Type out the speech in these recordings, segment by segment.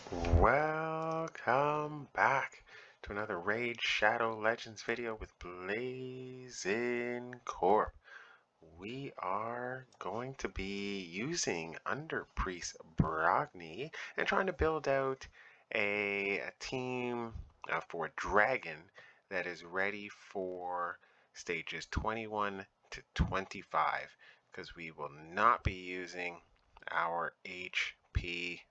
Welcome back to another Raid Shadow Legends video with Blazing Corp. We are going to be using Underpriest Brogni and trying to build out a team for Dragon that is ready for stages 21 to 25 because we will not be using our HP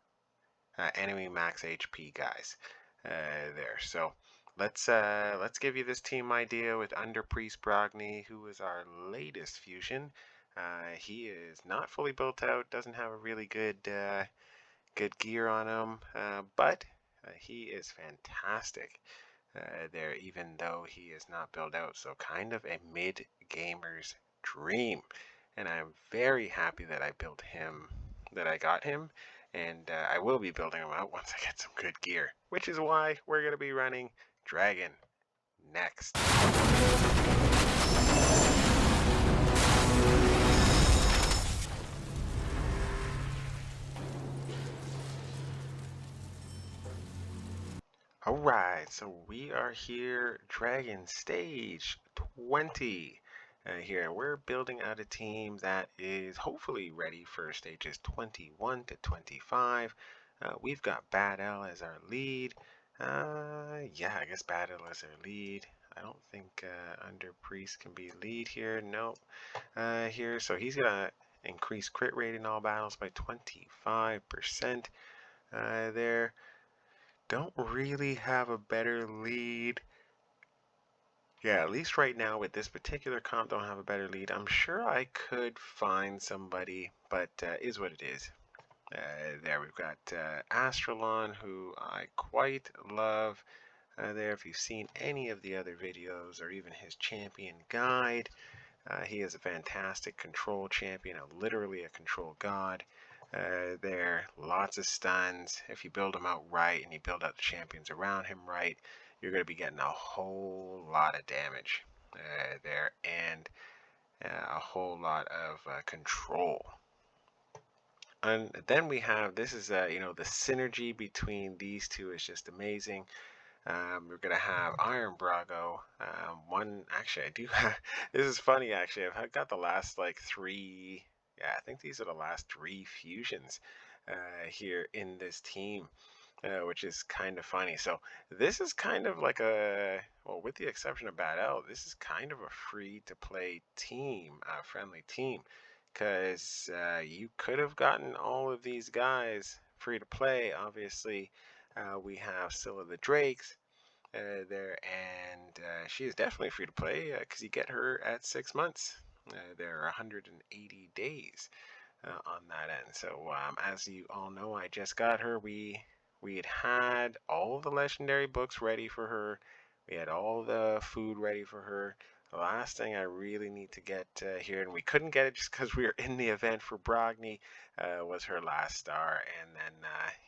enemy max HP guys there. So let's give you this team idea with Underpriest Brogni, who is our latest fusion. He is not fully built out, doesn't have a really good gear on him, but he is fantastic there, even though he is not built out. So kind of a mid gamer's dream, and I'm very happy that I built him, that I got him, and I will be building him out once I get some good gear, which is why we're going to be running Dragon next. Alright, so we are here, Dragon Stage 20 here. We're building out a team that is hopefully ready for stages 21 to 25. We've got Bad L as our lead. Yeah, I guess Bad L is our lead. I don't think Underpriest can be lead here. Nope. Here, so he's going to increase crit rate in all battles by 25% there. Don't really have a better lead. Yeah, at least right now with this particular comp, don't have a better lead. I'm sure I could find somebody, but is what it is. There we've got Astralon, who I quite love. There, if you've seen any of the other videos or even his champion guide, he is a fantastic control champion, literally a control god. There, lots of stuns. If you build him out right and you build out the champions around him right, you're going to be getting a whole lot of damage there, and a whole lot of control. And then we have, this is you know, the synergy between these two is just amazing. We're gonna have Iron Braggo. Actually, I do have, this is funny actually, I've got the last like 3, yeah, I think these are the last 3 fusions here in this team, which is kind of funny. So this is kind of like a, well, with the exception of Bad L, this is kind of a free to play team, friendly team, because you could have gotten all of these guys free to play. Obviously, we have Scylla the Drakes there, and she is definitely free to play because you get her at 6 months. There are 180 days on that end. So as you all know, I just got her. We had all the legendary books ready for her. We had all the food ready for her. The last thing I really need to get here, and we couldn't get it just because we were in the event for Brogni, was her last star, and then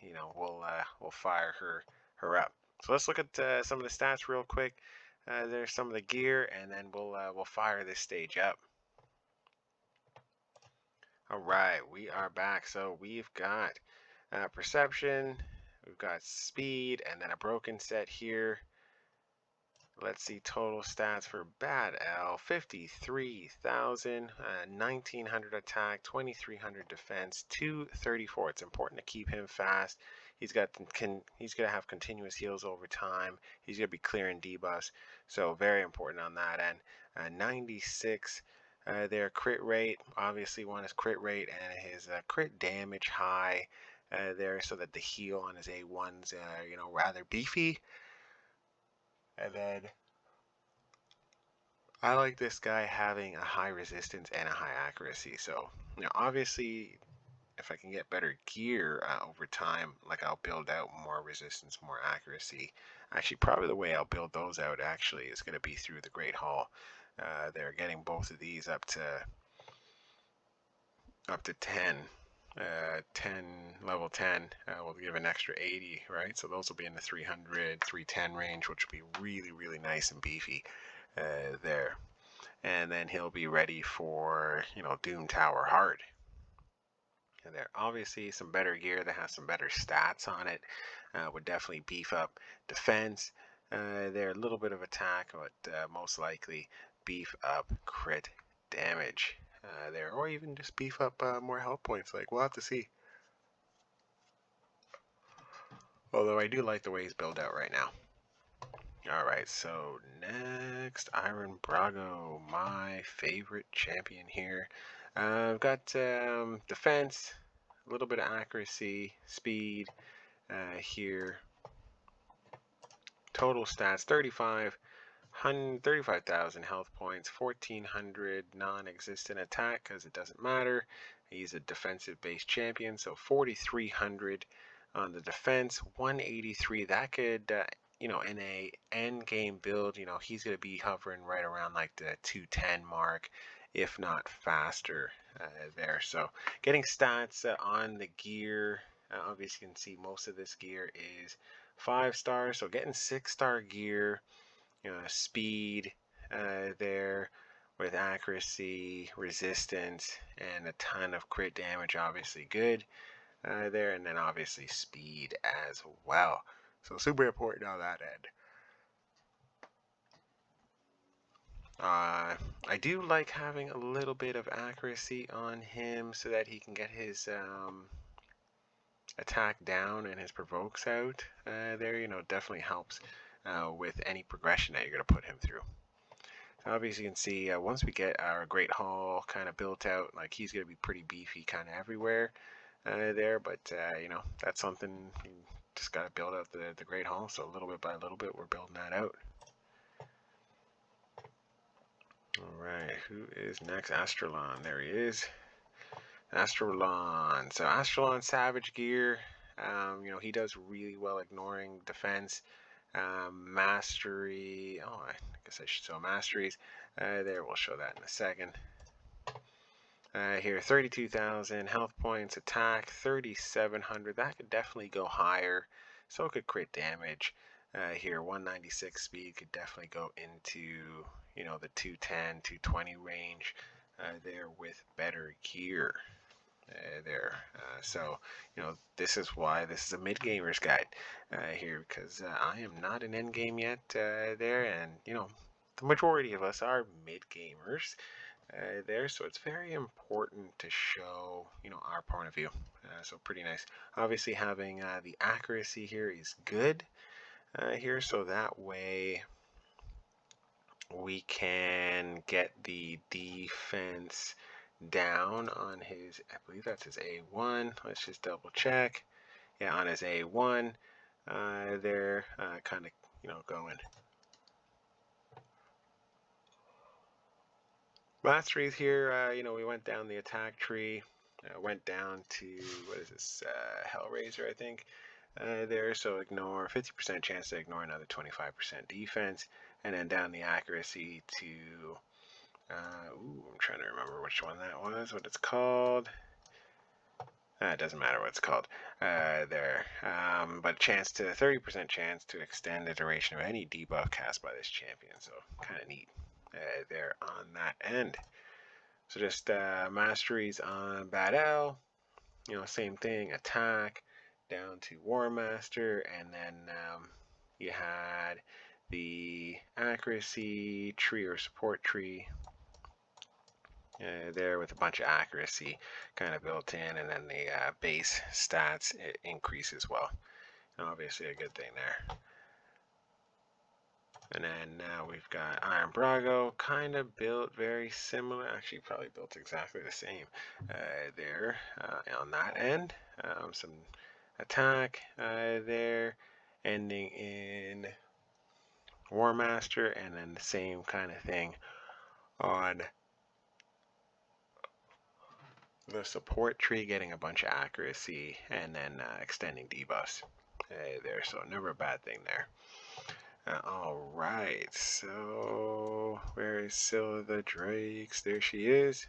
you know, we'll fire her up. So let's look at some of the stats real quick. There's some of the gear, and then we'll fire this stage up. All right, we are back. So we've got perception, we've got speed, and then a broken set here. Let's see total stats for Bad L: 53,000, 1,900 attack, 2,300 defense, 234. It's important to keep him fast. He's gonna have continuous heals over time. He's gonna be clearing debuffs, so very important on that end. 96. Their crit rate, obviously one is crit rate and his crit damage high there, so that the heal on his A1's you know, rather beefy. And then I like this guy having a high resistance and a high accuracy. So, you know, obviously, if I can get better gear over time, like I'll build out more resistance, more accuracy. Actually, probably the way I'll build those out actually is going to be through the Great Hall. They're getting both of these up to 10. 10 level 10 will give an extra 80, right? So those will be in the 300 310 range, which will be really nice and beefy there. And then he'll be ready for, you know, Doom Tower hard. And there obviously some better gear that has some better stats on it would definitely beef up defense. There a little bit of attack, but most likely beef up crit damage there, or even just beef up more health points. Like, we'll have to see. Although I do like the way he's built out right now. Alright, so next, Iron Braggo, my favorite champion here. I've got defense, a little bit of accuracy, speed here. Total stats, 35,000 health points, 1,400 non-existent attack because it doesn't matter. He's a defensive-based champion, so 4,300 on the defense, 183. That could, in a end game build, he's going to be hovering right around like the 210 mark, if not faster there. So getting stats on the gear, obviously you can see most of this gear is 5 stars, so getting 6-star gear, speed there with accuracy, resistance, and a ton of crit damage, obviously good there, and then obviously speed as well. So super important on that end. I do like having a little bit of accuracy on him so that he can get his attack down and his provokes out there. Definitely helps with any progression that you're going to put him through. So obviously you can see once we get our Great Hall kind of built out, like he's going to be pretty beefy kind of everywhere there, but that's something you just got to build out the Great Hall. So little bit by little bit we're building that out. Alright, who is next? Astrolon, there he is. Astrolon. So Astrolon Savage Gear, he does really well ignoring defense. Mastery, I guess I should show Masteries. There, we'll show that in a second. Here, 32,000 health points, attack, 3,700. That could definitely go higher. So could crit damage. Here, 196 speed could definitely go into, the 210, 220 range there with better gear. There. So, this is why this is a mid-gamer's guide here, because I am not an end game yet there, and, the majority of us are mid-gamers there, so it's very important to show, our point of view. So pretty nice. Obviously having the accuracy here is good here, so that way we can get the defense down on his, I believe that's his A1. Let's just double check. Yeah, on his A1 there, kind of, going. Masteries here, we went down the attack tree, went down to, what is this, Hellraiser, I think, there, so ignore 50% chance to ignore another 25% defense, and then down the accuracy to, I'm trying to remember which one that was, what it's called. It doesn't matter what it's called there, but 30% chance to extend the duration of any debuff cast by this champion, so kind of neat there on that end. So just masteries on Bad L, same thing, attack down to War Master, and then you had the accuracy tree or support tree there with a bunch of accuracy kind of built in, and then the base stats increase as well. Obviously a good thing there. And then now we've got Iron Braggo, kind of built very similar, actually probably built exactly the same there on that end. Some attack there, ending in War Master, and then the same kind of thing on the support tree, getting a bunch of accuracy, and then extending debuffs there, so never a bad thing there. Alright, so where is Scylla the Drakes? There she is.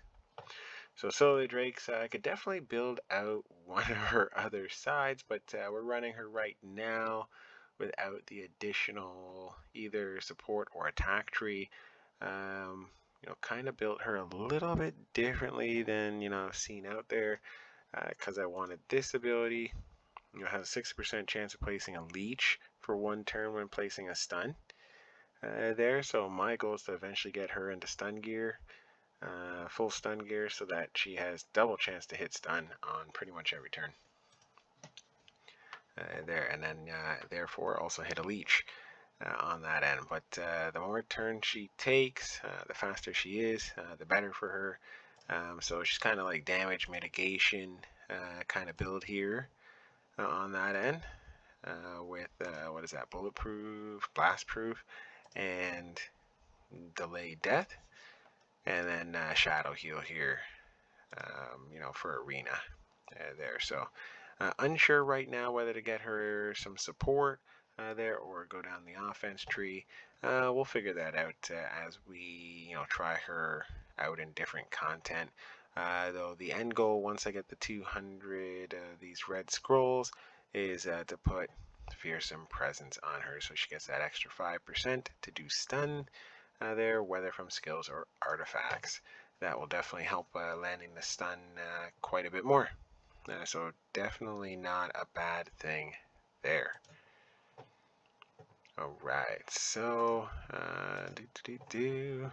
So Scylla the Drakes, I could definitely build out one of her other sides, but we're running her right now without the additional either support or attack tree. Kind of built her a little bit differently than, I've seen out there. because I wanted this ability. You know, has a 60% chance of placing a leech for 1 turn when placing a stun there. So my goal is to eventually get her into stun gear, full stun gear, so that she has double chance to hit stun on pretty much every turn. There, and then therefore also hit a leech on that end. But the more turns she takes, the faster she is, the better for her. So she's kind of like damage mitigation kind of build here on that end with what is that, bulletproof, blast proof, and delay death, and then shadow heal here, you know, for arena there. So unsure right now whether to get her some support there or go down the offense tree. We'll figure that out as we, you know, try her out in different content. Though the end goal, once I get the 200 these red scrolls, is to put fearsome presence on her, so she gets that extra 5% to do stun there, whether from skills or artifacts. That will definitely help landing the stun quite a bit more. So definitely not a bad thing there. Alright, so you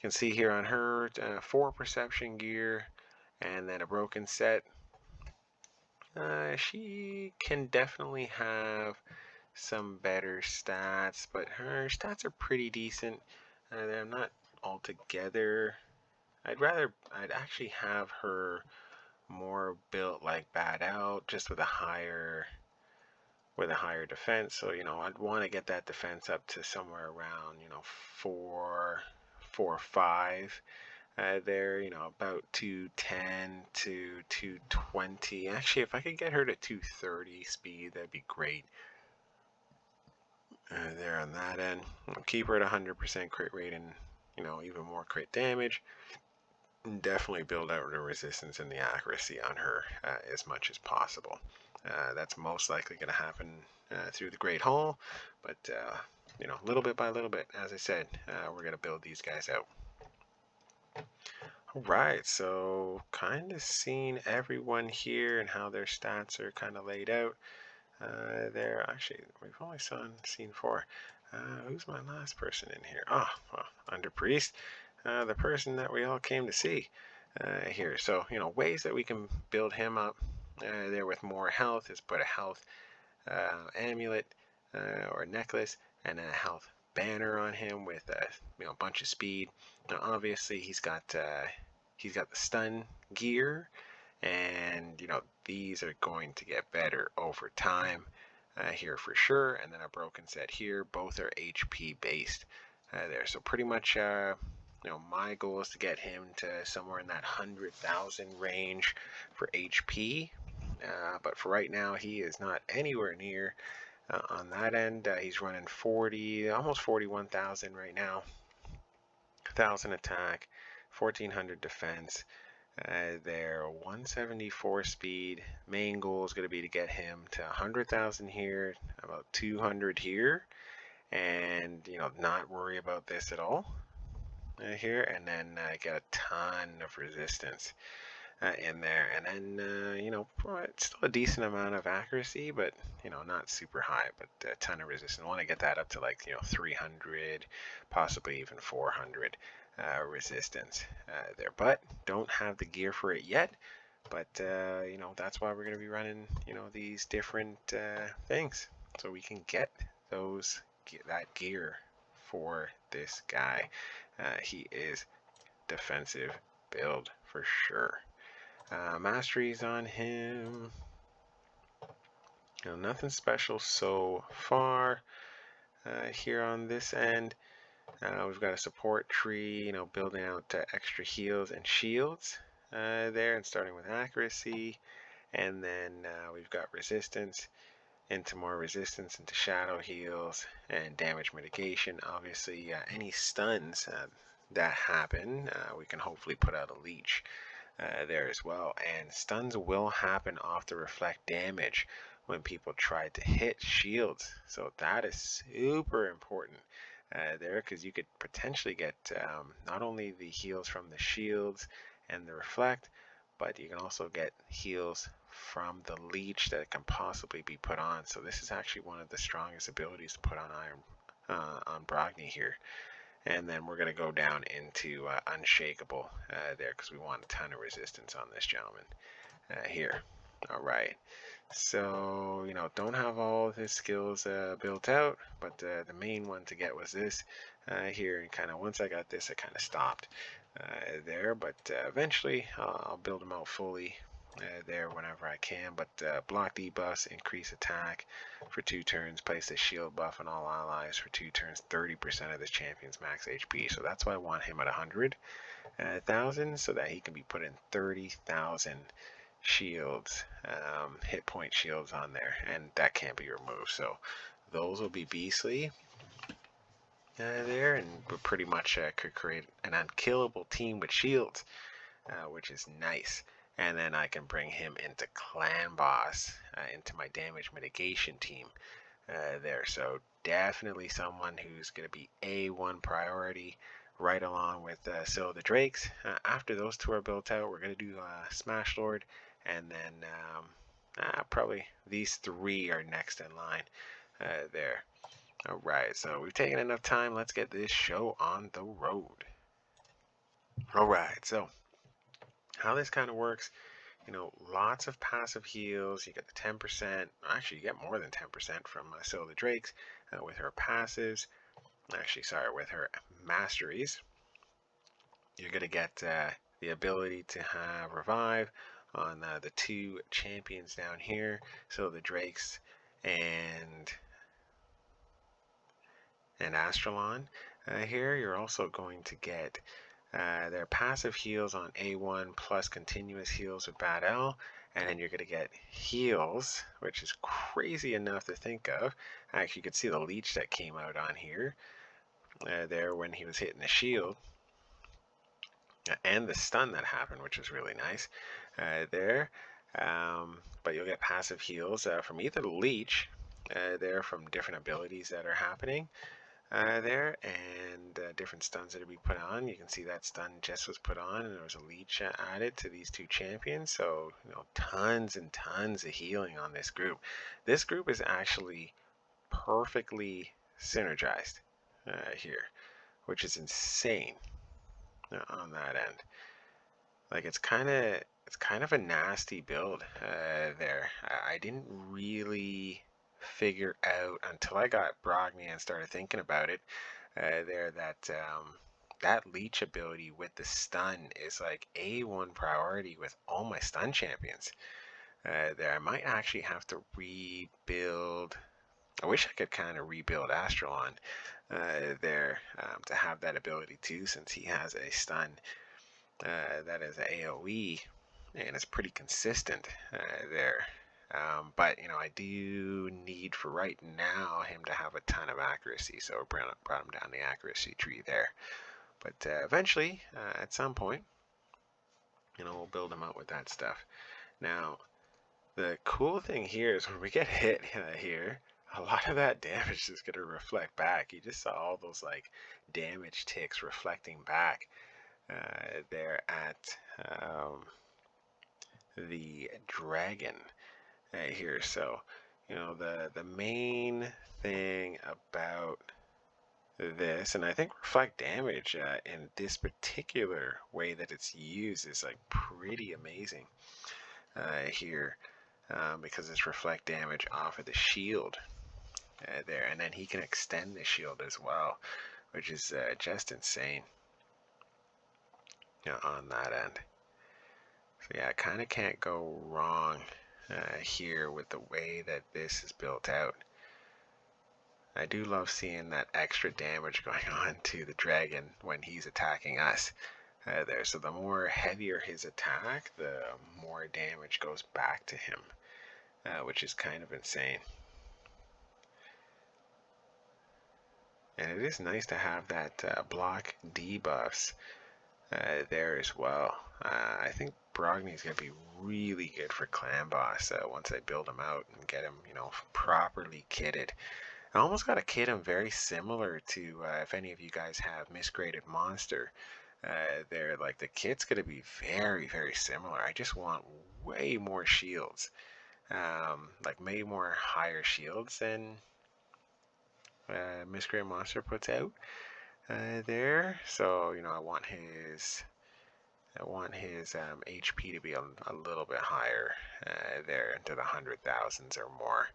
can see here on her 4 perception gear and then a broken set. She can definitely have some better stats, but her stats are pretty decent. They're not altogether. I'd actually have her more built like Bad Out, just with a higher defense. So, you know, I'd want to get that defense up to somewhere around, you know, 4 or 5 there, you know, about 210 to 220. Actually, if I could get her to 230 speed, that'd be great. There on that end. I'll keep her at 100% crit rate and, you know, even more crit damage. Definitely build out the resistance and the accuracy on her as much as possible. That's most likely going to happen through the Great Hall, but you know, little bit by little bit, as I said, we're going to build these guys out. Alright, so kind of seen everyone here and how their stats are kind of laid out. There, actually, we've only seen 4. Who's my last person in here? Oh, well, Underpriest, the person that we all came to see here. So, you know, ways that we can build him up there with more health is put a health amulet or necklace and then a health banner on him with you know, a bunch of speed. Now, obviously, he's got the stun gear, and you know, these are going to get better over time here for sure. And then a broken set here, both are HP based there. So pretty much, you know, my goal is to get him to somewhere in that 100,000 range for HP. But for right now, he is not anywhere near on that end. He's running 40, almost 41,000 right now. 1,000 attack, 1,400 defense. There, 174 speed. Main goal is going to be to get him to 100,000 here, about 200 here, and you know, not worry about this at all here, and then get a ton of resistance in there, and then you know, it's still a decent amount of accuracy, but you know, not super high, but a ton of resistance. I want to get that up to like, you know, 300, possibly even 400 resistance there, but don't have the gear for it yet. But you know, that's why we're going to be running, you know, these different things, so we can get that gear for this guy. He is defensive build for sure. Masteries on him. You know, nothing special so far here on this end. We've got a support tree, you know, building out extra heals and shields there, and starting with accuracy. And then we've got resistance into more resistance, into shadow heals and damage mitigation. Obviously, any stuns that happen, we can hopefully put out a leech there as well. And stuns will happen off the reflect damage when people try to hit shields. So that is super important there, because you could potentially get not only the heals from the shields and the reflect, but you can also get heals from the leech that can possibly be put on. So this is actually one of the strongest abilities to put on on Brogni here. And then we're going to go down into Unshakable there because we want a ton of resistance on this gentleman here. All right. So, don't have all of his skills built out, but the main one to get was this here. And kind of once I got this, I kind of stopped there. But eventually, I'll build him out fully there whenever I can. But block debuffs, increase attack for 2 turns, place a shield buff on all allies for 2 turns, 30% of this champion's max HP. So that's why I want him at 100,000 so that he can be put in 30,000 shields, hit point shields on there, and that can't be removed. So those will be beastly there, and we pretty much could create an unkillable team with shields, which is nice. And then I can bring him into clan boss, into my damage mitigation team there. So definitely someone who's going to be A1 priority, right along with So the Drakes. After those two are built out, we're going to do Smash Lord, and then probably these 3 are next in line there. All right, so we've taken enough time. Let's get this show on the road. All right, so how this kind of works, lots of passive heals. You get the 10%. Actually, you get more than 10% from So the Drakes with her passives. Actually, sorry, with her masteries. You're going to get the ability to have revive on the 2 champions down here. So the Drakes and Astralon here. You're also going to get their passive heals on A1 plus continuous heals with Bad L. And then you're going to get heals, which is crazy enough to think of. Actually, you can see the leech that came out on here there when he was hitting the shield. And the stun that happened, which was really nice there. But you'll get passive heals from either the leech there from different abilities that are happening there, and different stuns that will be put on. You can see that stun just was put on, and there was a leech added to these 2 champions. So tons and tons of healing on this group. This group is actually perfectly synergized here, which is insane on that end. Like it's kind of a nasty build there. I didn't really figure out until I got Brogni and started thinking about it there that that leech ability with the stun is like A1 priority with all my stun champions there. I might actually have to rebuild. I wish I could kind of rebuild Astralon there to have that ability too, since he has a stun that is AoE and it's pretty consistent there. But I do need for right now him to have a ton of accuracy, so we brought him down the accuracy tree there. But eventually, at some point, we'll build him out with that stuff. Now, the cool thing here is when we get hit here, a lot of that damage is going to reflect back. You just saw all those like damage ticks reflecting back there at the dragon here. So the main thing about this, and I think reflect damage in this particular way that it's used is like pretty amazing here because it's reflect damage off of the shield there, and then he can extend the shield as well, which is just insane on that end. So yeah, I kind of can't go wrong here with the way that this is built out. I do love seeing that extra damage going on to the dragon when he's attacking us there. So the more heavier his attack, the more damage goes back to him, which is kind of insane. And it is nice to have that block debuffs there as well. I think Brogni is going to be really good for clan boss once I build him out and get him, properly kitted. I almost got to kit him very similar to if any of you guys have Misgraded Monster They're like the kit's gonna be very, very similar. I just want way more shields, like way more higher shields than Miscreant Monster puts out there. So I want his HP to be a little bit higher there, into the 100,000s or more.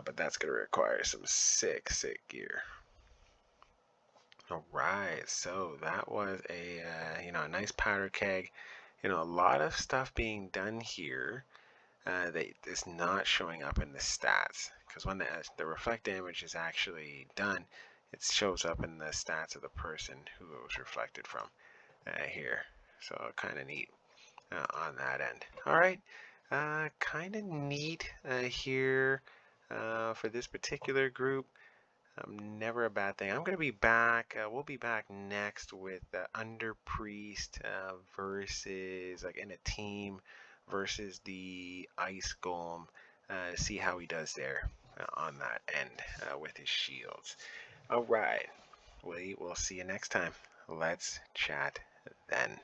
But that's gonna require some sick gear. All right, so that was a a nice powder keg. A lot of stuff being done here that is not showing up in the stats, because when the reflect damage is actually done, it shows up in the stats of the person who it was reflected from here. So kind of neat on that end. All right, kind of neat here for this particular group. Never a bad thing. I'm going to be back. We'll be back next with Underpriest versus, like, in a team versus the Ice Golem. See how he does there on that end with his shields. All right. We will see you next time. Let's chat then.